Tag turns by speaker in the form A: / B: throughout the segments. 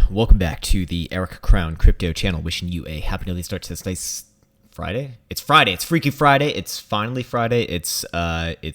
A: welcome back to the Eric Krown crypto channel. Wishing you a happy early start to this nice Friday. It's Friday. It's freaky Friday. It's finally Friday. It's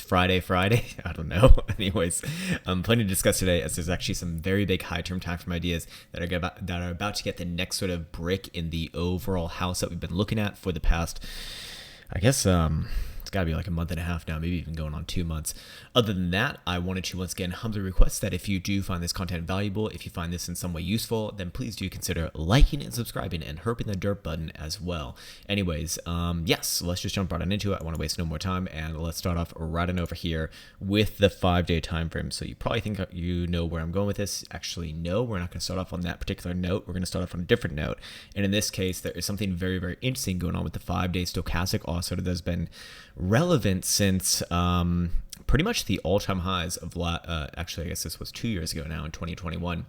A: Friday. I don't know. Anyways, plenty to discuss today, as there's actually some very big high-term time frame ideas that are about to get the next sort of brick in the overall house that we've been looking at for the past, I guess, it's got to be like a month and a half now, maybe even going on 2 months. Other than that, I wanted to once again humbly request that if you do find this content valuable, if you find this in some way useful, then please do consider liking and subscribing and herping the dirt button as well. Anyways, yes, let's just jump right on into it. I want to waste no more time, and let's start off right on over here with the 5-day time frame. So you probably think you know where I'm going with this. Actually, no, we're not going to start off on that particular note. We're going to start off on a different note. And in this case, there is something very, very interesting going on with the 5-day stochastic oscillator that's been relevant since pretty much the all-time highs of actually, I guess this was 2 years ago now in 2021.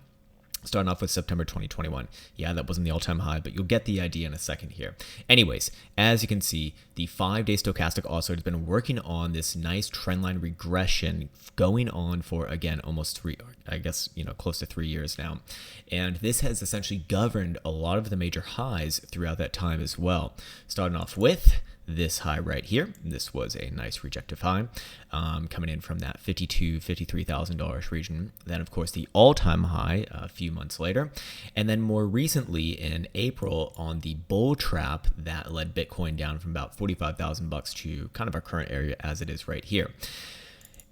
A: Starting off with September 2021. Yeah, that wasn't the all-time high, but you'll get the idea in a second here. Anyways, as you can see, the 5-day stochastic oscillator has been working on this nice trendline regression going on for, again, almost close to 3 years now. And this has essentially governed a lot of the major highs throughout that time as well. Starting off with this high right here. This was a nice rejective high coming in from that $52,000, $53,000 region. Then, of course, the all-time high a few months later. And then more recently in April on the bull trap that led Bitcoin down from about $45,000 to kind of our current area as it is right here.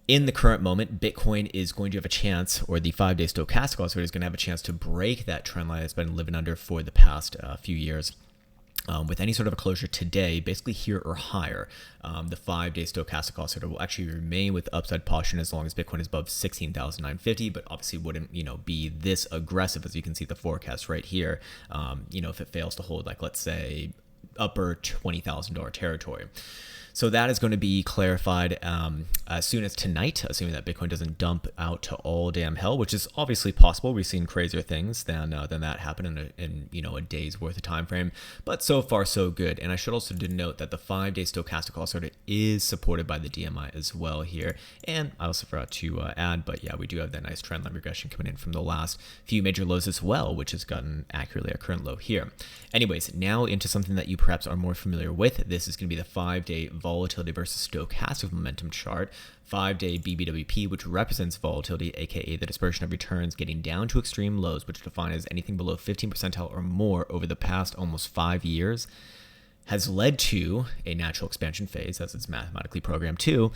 A: In the current moment, Bitcoin is going to have a chance, or the 5-day stochastic oscillator is going to have a chance to break that trend line it's been living under for the past few years. With any sort of a closure today, basically here or higher, the 5-day stochastic oscillator will actually remain with upside posture as long as Bitcoin is above 16,950, but obviously wouldn't, be this aggressive as you can see the forecast right here, if it fails to hold, like, let's say, upper $20,000 territory. So that is going to be clarified as soon as tonight, assuming that Bitcoin doesn't dump out to all damn hell, which is obviously possible. We've seen crazier things than that happen in a day's worth of time frame. But so far, so good. And I should also denote that the 5-day stochastic oscillator is supported by the DMI as well here. And I also forgot to add, but yeah, we do have that nice trendline regression coming in from the last few major lows as well, which has gotten accurately our current low here. Anyways, now into something that you perhaps are more familiar with. This is going to be the 5-day volatility versus stochastic momentum chart. 5-day BBWP, which represents volatility, aka the dispersion of returns getting down to extreme lows, which defined as anything below 15 percentile or more over the past almost 5 years, has led to a natural expansion phase, as it's mathematically programmed to,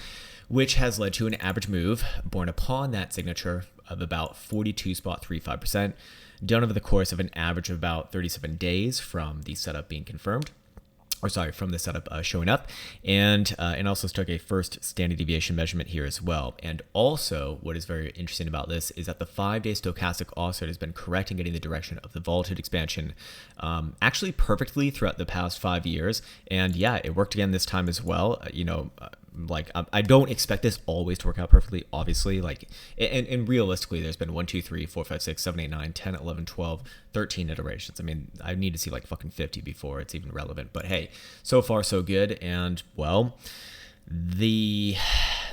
A: which has led to an average move born upon that signature of about 42.35%, done over the course of an average of about 37 days from the setup being confirmed. From the setup showing up, and also took a first standard deviation measurement here as well. And also, what is very interesting about this is that the 5-day stochastic oscillator has been correct in getting the direction of the volatility expansion actually perfectly throughout the past 5 years. And yeah, it worked again this time as well. I don't expect this always to work out perfectly, obviously. And realistically, there's been 1, 2, 3, 4, 5, 6, 7, 8, 9, 10, 11, 12, 13 iterations. I mean, I need to see like fucking 50 before it's even relevant. But hey, so far so good. And well, the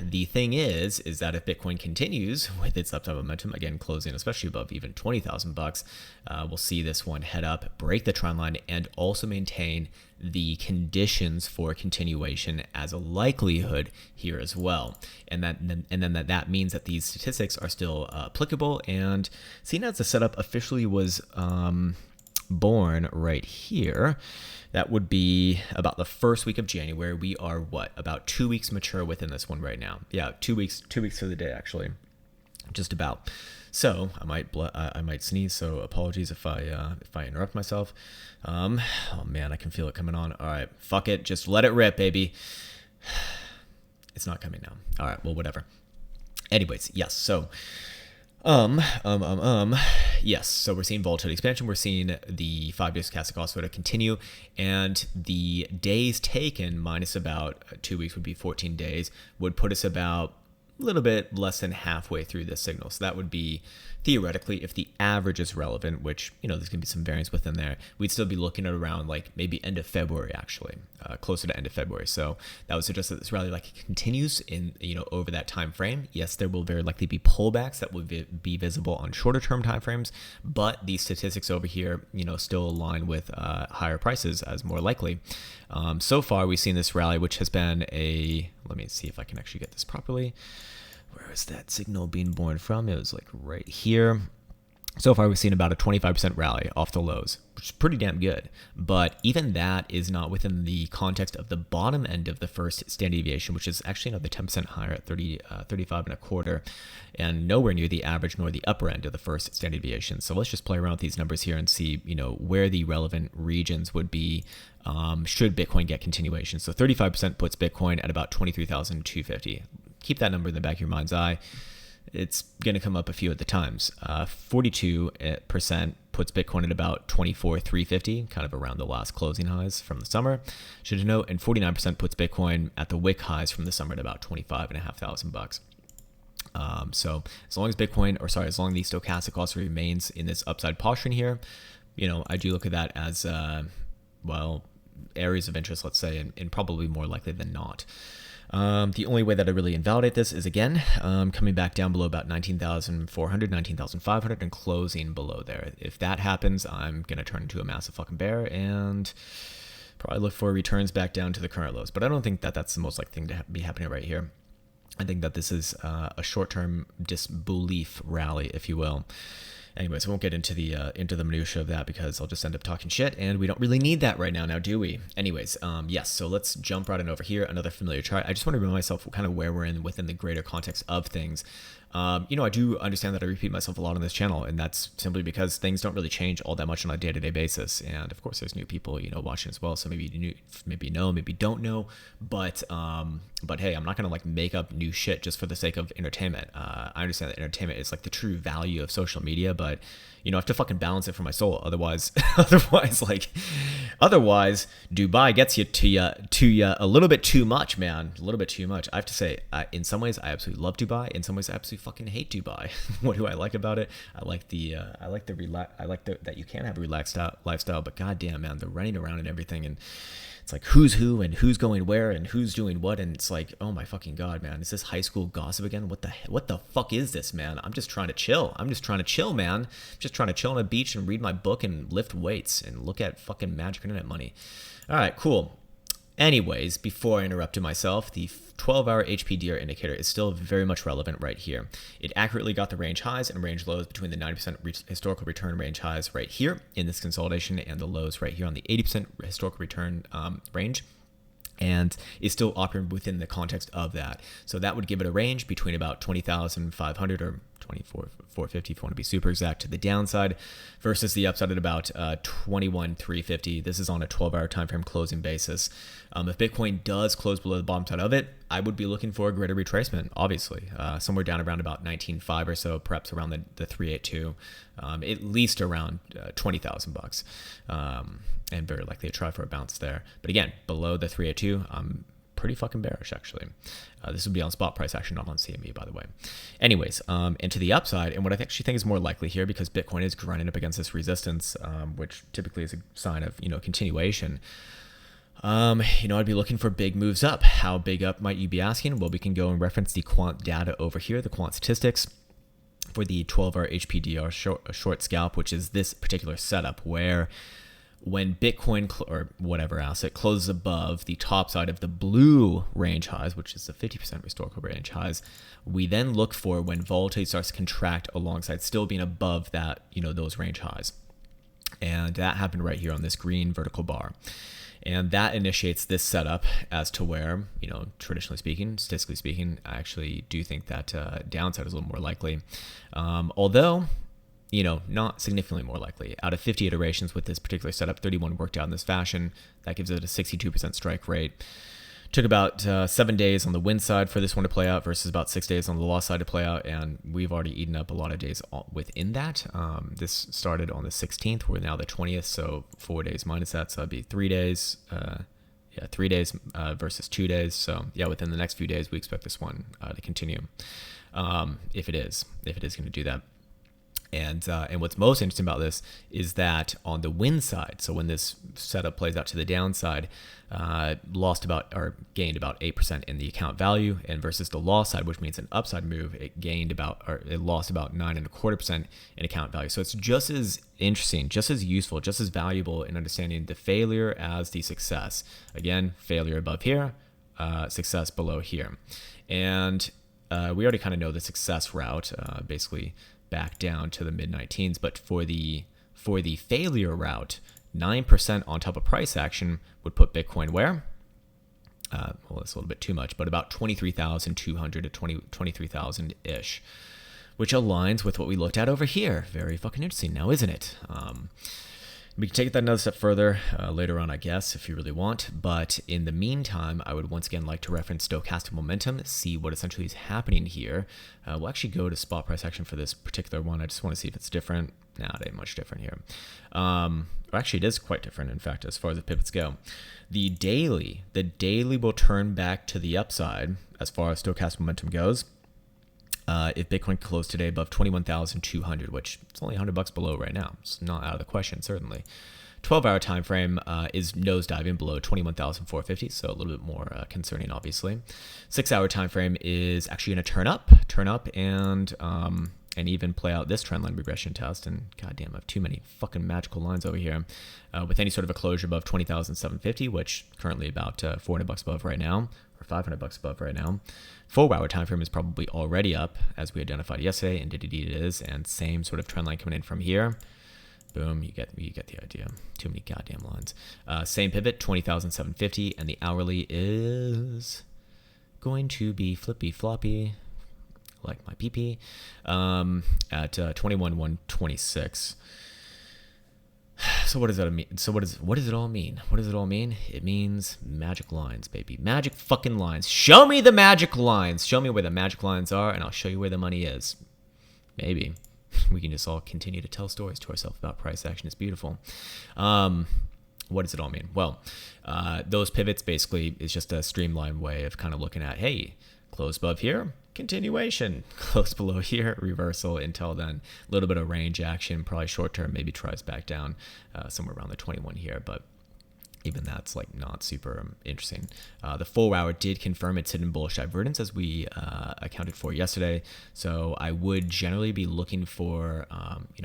A: thing is that if Bitcoin continues with its upside momentum, again closing especially above even $20,000, we'll see this one head up, break the trend line, and also maintain the conditions for continuation as a likelihood here as well. And then that means that these statistics are still applicable. And seeing as the setup officially was born right here, that would be about the first week of January. We are about 2 weeks mature within this one right now. Yeah, 2 weeks to the day actually, just about. So I might sneeze. So apologies if I interrupt myself. Oh man, I can feel it coming on. All right, fuck it, just let it rip, baby. It's not coming now. All right, well, whatever. Anyways, yes. So. Yes, so we're seeing volatility expansion. We're seeing the 5-day stochastic oscillator continue, and the days taken minus about 2 weeks would be 14 days, would put us about a little bit less than halfway through this signal. So that would be theoretically, if the average is relevant, which, there's going to be some variance within there, we'd still be looking at around like maybe end of February, actually, closer to end of February. So that would suggest that this rally like continues in, over that time frame. Yes, there will very likely be pullbacks that will be visible on shorter term time frames, but these statistics over here, still align with higher prices as more likely. So far, we've seen this rally, which has been let me see if I can actually get this properly. Where is that signal being born from? It was like right here. So far, we've seen about a 25% rally off the lows, which is pretty damn good. But even that is not within the context of the bottom end of the first standard deviation, which is actually another 10% higher at 35 and a quarter, and nowhere near the average nor the upper end of the first standard deviation. So let's just play around with these numbers here and see, where the relevant regions would be should Bitcoin get continuation. So 35% puts Bitcoin at about 23,250. Keep that number in the back of your mind's eye. It's going to come up a few at the times. 42% puts Bitcoin at about 24,350, kind of around the last closing highs from the summer, should you note, and 49% puts Bitcoin at the wick highs from the summer at about $25,500. So as long as as long as the stochastic also remains in this upside posturing here, I do look at that as, areas of interest, let's say, and probably more likely than not. The only way that I really invalidate this is, again, coming back down below about 19,400, 19,500 and closing below there. If that happens, I'm going to turn into a massive fucking bear and probably look for returns back down to the current lows. But I don't think that that's the most likely thing to be happening right here. I think that this is a short-term disbelief rally, if you will. Anyways, I won't get into the minutia of that because I'll just end up talking shit, and we don't really need that right now, do we? Anyways, yes, so let's jump right in over here. Another familiar chart. I just want to remind myself kind of where we're in within the greater context of things. I do understand that I repeat myself a lot on this channel, and that's simply because things don't really change all that much on a day-to-day basis. And of course, there's new people, watching as well. So maybe you know, maybe don't know. But hey, I'm not gonna like make up new shit just for the sake of entertainment. I understand that entertainment is like the true value of social media, but I have to fucking balance it for my soul. Otherwise, Dubai gets you to a little bit too much, man. A little bit too much. I have to say, in some ways, I absolutely love Dubai. In some ways, I absolutely fucking hate Dubai. What do I like about it? I like that you can have a relaxed lifestyle, but goddamn, man, the running around and everything, and it's like who's who and who's going where and who's doing what, and it's like, oh my fucking god, man, is this high school gossip again? What the fuck is this, man? I'm just trying to chill, man. I'm just trying to chill on a beach and read my book and lift weights and look at fucking magic internet money. All right, cool. Anyways, before I interrupted myself, the 12-hour HPDR indicator is still very much relevant right here. It accurately got the range highs and range lows between the 90% historical return range highs right here in this consolidation and the lows right here on the 80% historical return range, and is still operating within the context of that. So that would give it a range between about 20,500 or 24,450 if you want to be super exact to the downside, versus the upside at about 21,350. This is on a 12-hour time frame closing basis. If Bitcoin does close below the bottom side of it, I would be looking for a greater retracement, obviously, somewhere down around about 19.5 or so, perhaps around the 382, at least around $20,000, and very likely to try for a bounce there. But again, below the 382, I'm pretty fucking bearish, actually. This would be on spot price action, not on CME, by the way. Anyways, and to the upside, and what I actually think is more likely here, because Bitcoin is grinding up against this resistance, which typically is a sign of continuation. I'd be looking for big moves up. How big up might you be asking? Well, we can go and reference the quant data over here, the quant statistics for the 12-hour HPDR short scalp, which is this particular setup where when Bitcoin or whatever asset closes above the top side of the blue range highs, which is the 50% historical range highs, we then look for when volatility starts to contract alongside still being above that, those range highs. And that happened right here on this green vertical bar. And that initiates this setup as to where, traditionally speaking, statistically speaking, I actually do think that downside is a little more likely. Although, not significantly more likely. Out of 50 iterations with this particular setup, 31 worked out in this fashion. That gives it a 62% strike rate. Took about 7 days on the win side for this one to play out versus about 6 days on the loss side to play out, and we've already eaten up a lot of days within that. This started on the 16th. We're now the 20th, so 4 days minus that, so that'd be 3 days. 3 days versus 2 days. So yeah, within the next few days, we expect this one to continue, if it is going to do that. And what's most interesting about this is that on the win side, so when this setup plays out to the downside, gained about 8% in the account value, and versus the loss side, which means an upside move, it lost about 9.25% in account value. So it's just as interesting, just as useful, just as valuable in understanding the failure as the success. Again, failure above here, success below here, and we already kind of know the success route, basically back down to the mid-19s, but for the failure route, 9% on top of price action would put Bitcoin where? Well, that's a little bit too much, but about 23,200 to 23,000 ish, which aligns with what we looked at over here. Very fucking interesting now, isn't it? We can take that another step further later on, I guess, if you really want. But in the meantime, I would once again like to reference stochastic momentum, see what essentially is happening here. We'll actually go to spot price action for this particular one. I just want to see if it's different. Nah, it ain't much different here. Actually, it is quite different, in fact, as far as the pivots go. The daily will turn back to the upside as far as stochastic momentum goes. If Bitcoin closed today above 21,200, which it's only $100 below right now, it's not out of the question, certainly. 12-hour time frame is nosediving below 21,450, so a little bit more concerning, obviously. 6-hour time frame is actually going to turn up, and even play out this trendline regression test. And goddamn, I have too many fucking magical lines over here. With any sort of a closure above 20,750, which currently about $400 above right now, or $500 above right now. 4-hour time frame is probably already up, as we identified yesterday, and indeed it is. And same sort of trend line coming in from here. Boom, you get the idea. Too many goddamn lines. Same pivot, 20,750, and the hourly is going to be flippy floppy, like my PP, at 21,126. So what does that mean? So what does it all mean? What does it all mean? It means magic lines, baby. Magic fucking lines. Show me the magic lines. Show me where the magic lines are, and I'll show you where the money is. Maybe. We can just all continue to tell stories to ourselves about price action. It's beautiful. What does it all mean? Well, those pivots basically is just a streamlined way of kind of looking at, hey, close above here, continuation, close below here, reversal. Until then, a little bit of range action, probably short term, maybe tries back down somewhere around the 21 here, but even that's like not super interesting. The 4-hour did confirm its hidden bullish divergence as we accounted for yesterday. So I would generally be looking for,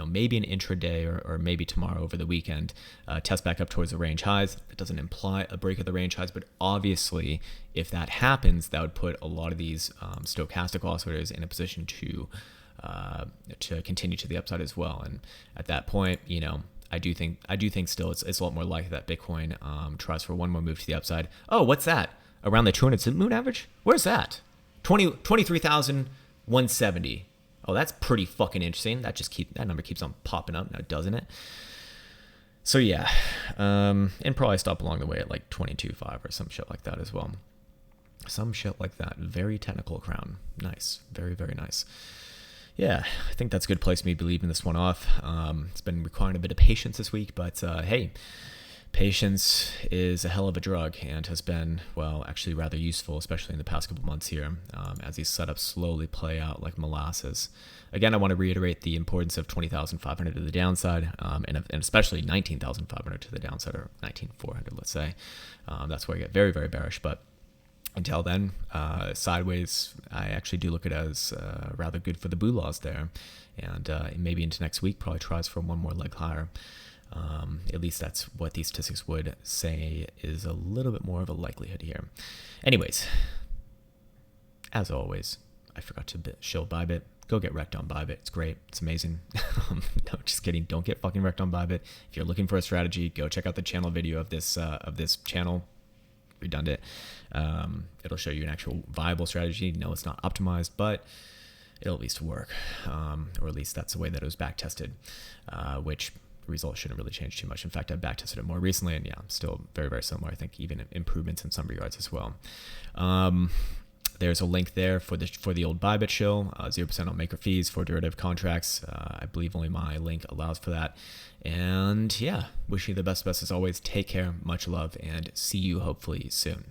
A: maybe an intraday or maybe tomorrow over the weekend, test back up towards the range highs. That doesn't imply a break of the range highs, but obviously if that happens, that would put a lot of these stochastic oscillators in a position to continue to the upside as well. And at that point, I do think still it's a lot more likely that Bitcoin tries for one more move to the upside. Oh, what's that? Around the 200 moving average? Where's that? 23,170. Oh, that's pretty fucking interesting. That number keeps on popping up now, doesn't it? So yeah, and probably stop along the way at like 22.5 or some shit like that as well. Some shit like that. Very technical, Krown. Nice. Very, very nice. Yeah, I think that's a good place for me to be leaving this one off. It's been requiring a bit of patience this week, but hey, patience is a hell of a drug and has been, well, actually rather useful, especially in the past couple months here, as these setups slowly play out like molasses. Again, I want to reiterate the importance of 20,500 to the downside, and especially 19,500 to the downside, or 19,400, let's say. That's where I get very, very bearish, but until then, sideways, I actually do look at it as rather good for the blue laws there. And maybe into next week, probably tries for one more leg higher. At least that's what these statistics would say is a little bit more of a likelihood here. Anyways, as always, I forgot to shill Bybit. Go get wrecked on Bybit. It's great. It's amazing. No, just kidding. Don't get fucking wrecked on Bybit. If you're looking for a strategy, go check out the channel video of this channel. Redundant. It'll show you an actual viable strategy. No, it's not optimized, but it'll at least work, or at least that's the way that it was back tested, which the results shouldn't really change too much. In fact, I've back tested it more recently, and yeah, still very, very similar. I think even improvements in some regards as well. There's a link there for the old Bybit shill, 0% on maker fees for derivative contracts. I believe only my link allows for that. And yeah, wishing you the best as always. Take care, much love, and see you hopefully soon.